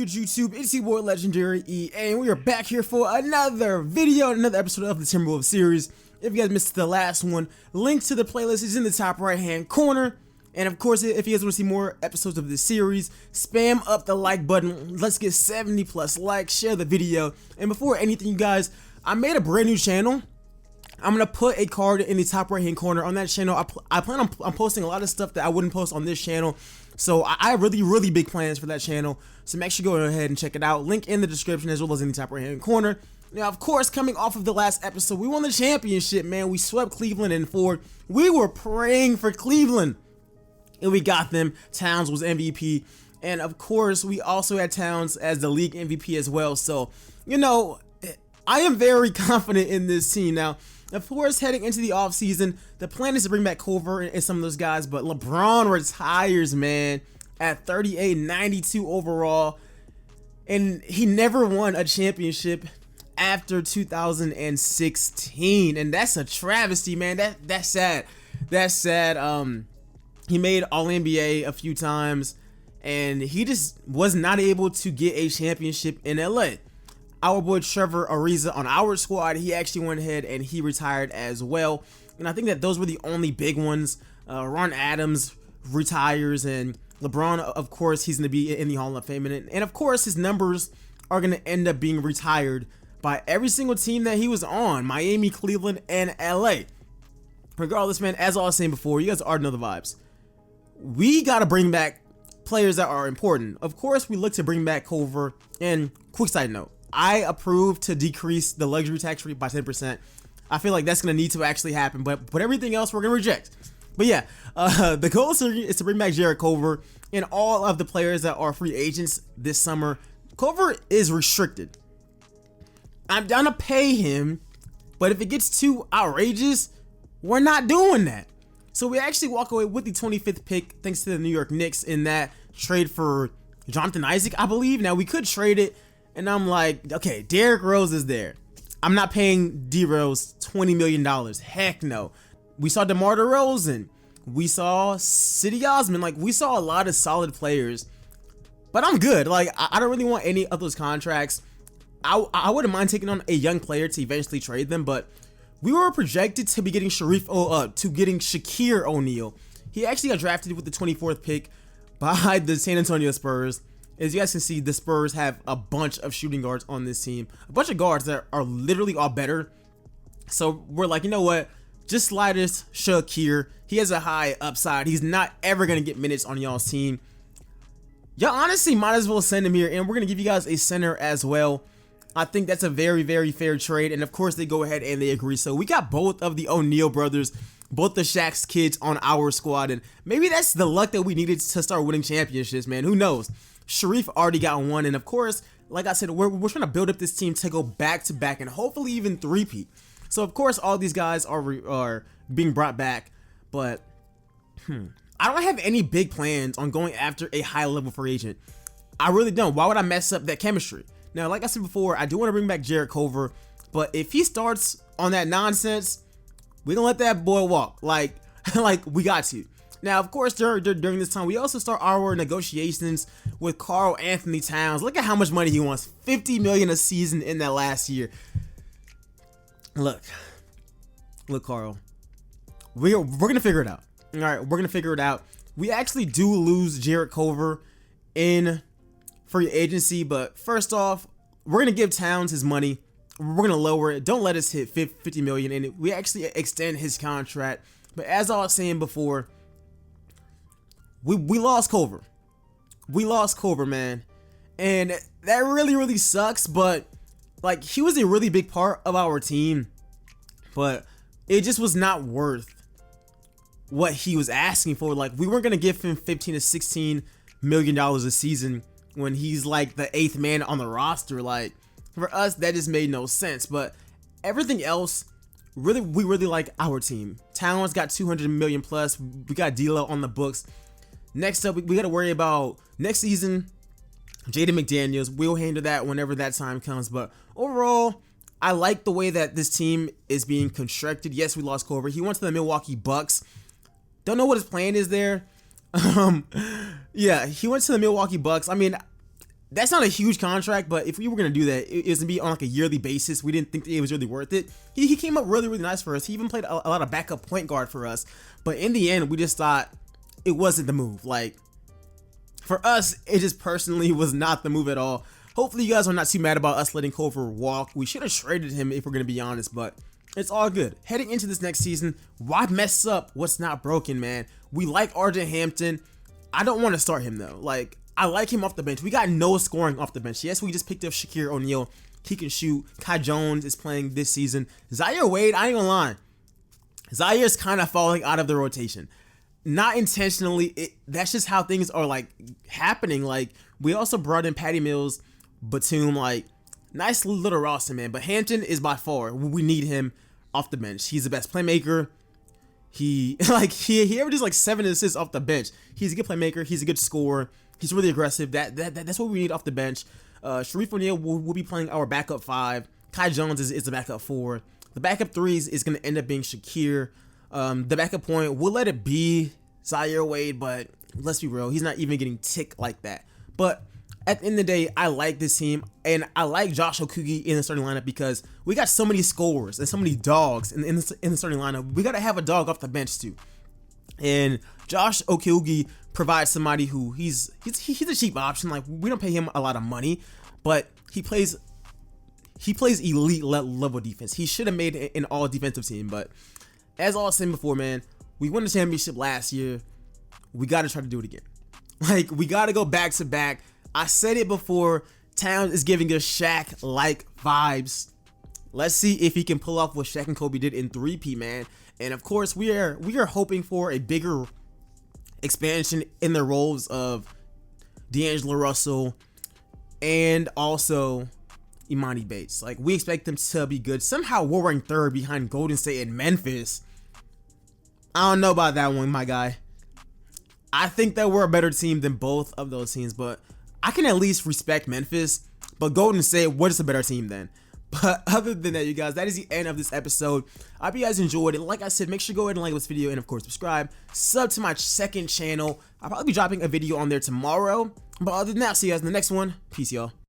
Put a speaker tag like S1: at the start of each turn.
S1: good YouTube? It's your boy LegendaryEA, and we are back here for another video, another episode of the Timberwolves series. If you guys missed the last one, link to the playlist is in the top right hand corner. And of course, if you guys want to see more episodes of this series, spam up the like button. Let's get 70 plus likes, share the video. And before anything, you guys, I made a brand new channel. I'm gonna put a card in the top right hand corner. On that channel, I plan on posting a lot of stuff that I wouldn't post on this channel. So I have really big plans for that channel. So make sure you go ahead and check it out. Link in the description as well as in the top right hand corner. Now, of course, coming off of the last episode, we won the championship, man. We swept Cleveland in 4. We were praying for Cleveland, and we got them. Towns was MVP, and of course, we also had Towns as the league MVP as well. So, you know, I am very confident in this team now. Of course, heading into the offseason, the plan is to bring back Culver and some of those guys, but LeBron retires, man, at 38, 92 overall, and he never won a championship after 2016, and that's a travesty, man. That's sad. That's sad. He made All-NBA a few times, and he just was not able to get a championship in LA. Our boy Trevor Ariza on our squad, he actually went ahead and he retired as well. And I think that those were the only big ones. Ron Adams retires, and LeBron, of course, he's going to be in the Hall of Fame. And of course, his numbers are going to end up being retired by every single team that he was on. Miami, Cleveland, and LA. Regardless, man, as I was saying before, you guys already know the vibes. We got to bring back players that are important. Of course, we look to bring back Culver. And quick side note, I approve to decrease the luxury tax rate by 10%. I feel like that's going to need to actually happen, but everything else we're going to reject. But yeah, the goal is to bring back Jarrett Culver and all of the players that are free agents this summer. Culver is restricted. I'm down to pay him, but if it gets too outrageous, we're not doing that. So we actually walk away with the 25th pick thanks to the New York Knicks in that trade for Jonathan Isaac, I believe. Now, we could trade it. And I'm like, okay, Derrick Rose is there. I'm not paying D-Rose $20 million. Heck no. We saw DeMar DeRozan. We saw City Osman. Like, we saw a lot of solid players. But I'm good. Like, I don't really want any of those contracts. I wouldn't mind taking on a young player to eventually trade them. But we were projected to be getting Shaquille O'Neal. He actually got drafted with the 24th pick by the San Antonio Spurs. As you guys can see, the Spurs have a bunch of shooting guards on this team. A bunch of guards that are literally all better. So we're like, you know what? Just slide this Shakir. He has a high upside. He's not ever going to get minutes on y'all's team. Y'all honestly might as well send him here. And we're going to give you guys a center as well. I think that's a very fair trade. And of course, they go ahead and they agree. So we got both of the O'Neal brothers, both the Shaq's kids on our squad. And maybe that's the luck that we needed to start winning championships, man. Who knows? Sharif already got one, and of course, like I said, we're trying to build up this team to go back to back and hopefully even three-peat. So of course, all these guys are being brought back, but I don't have any big plans on going after a high-level free agent. I really don't. Why would I mess up that chemistry? Now, like I said before, I do want to bring back Jarrett Culver, but if he starts on that nonsense, we gonna let that boy walk. Like we got to. Now, of course, during this time, we also start our negotiations with Karl Anthony Towns. Look at how much money he wants. $50 million a season in that last year. Look, Karl. We're going to figure it out. All right, we're going to figure it out. We actually do lose Jarrett Culver in free agency, but first off, we're going to give Towns his money. We're going to lower it. Don't let us hit $50 million, and we actually extend his contract. But as I was saying before, we lost Culver. We lost Culver, man. And that really sucks, but like, he was a really big part of our team, but it just was not worth what he was asking for. Like, we weren't going to give him $15 to $16 million a season when he's like the 8th man on the roster. Like, for us, that just made no sense. But everything else, we really like our team. Towns got 200 million plus. We got D'Lo on the books. Next up, we got to worry about next season, Jaden McDaniels. We'll handle that whenever that time comes. But overall, I like the way that this team is being constructed. Yes, we lost Culver. He went to the Milwaukee Bucks. Don't know what his plan is there. Yeah, he went to the Milwaukee Bucks. I mean, That's not a huge contract, but if we were gonna do that, it was gonna be on like a yearly basis. We didn't think that it was really worth it. He came up really nice for us. He even played a lot of backup point guard for us, but in the end, we just thought it wasn't the move. Like, for us, it just personally was not the move at all. Hopefully you guys are not too mad about us letting Culver walk. We should have traded him if we're gonna be honest, but it's all good. Heading into this next season, why mess up what's not broken, man? We like RJ Hampton. I don't want to start him though. Like, I like him off the bench. We got no scoring off the bench. Yes, we just picked up Shaquille O'Neal. He can shoot. Kai Jones is playing this season. Zaire Wade, I ain't gonna lie. Zaire's kind of falling out of the rotation. Not intentionally. That's just how things are like happening. Like, we also brought in Patty Mills, Batum, like, nice little roster, man. But Hampton is by far, we need him off the bench. He's the best playmaker. He averages like 7 assists off the bench. He's a good playmaker. He's a good scorer. He's really aggressive. That's what we need off the bench. Sharif O'Neal will be playing our backup 5. Kai Jones is the backup 4. The backup 3 is going to end up being Shakir. The backup point, we'll let it be Zaire Wade, but let's be real, he's not even getting ticked like that. But at the end of the day, I like this team, and I like Josh Okogie in the starting lineup because we got so many scorers and so many dogs in the starting lineup. We got to have a dog off the bench too. And Josh Okogie provides somebody who he's a cheap option. Like, we don't pay him a lot of money, but he plays elite level defense. He should have made an all defensive team, but as I was saying before, man, we won the championship last year. We got to try to do it again. Like, we got to go back to back. I said it before, Towns is giving us Shaq-like vibes. Let's see if he can pull off what Shaq and Kobe did in 3P, man. And of course, we are hoping for a bigger expansion in the roles of D'Angelo Russell and also Imani Bates. Like, we expect them to be good. Somehow we're ranked 3rd behind Golden State and Memphis. I don't know about that one, my guy. I think that we're a better team than both of those teams, but I can at least respect Memphis. But Golden State, what is a better team then? But other than that, you guys, that is the end of this episode. I hope you guys enjoyed it. Like I said, make sure to go ahead and like this video and of course subscribe. Sub to my second channel. I'll probably be dropping a video on there tomorrow. But other than that, see you guys in the next one. Peace, y'all.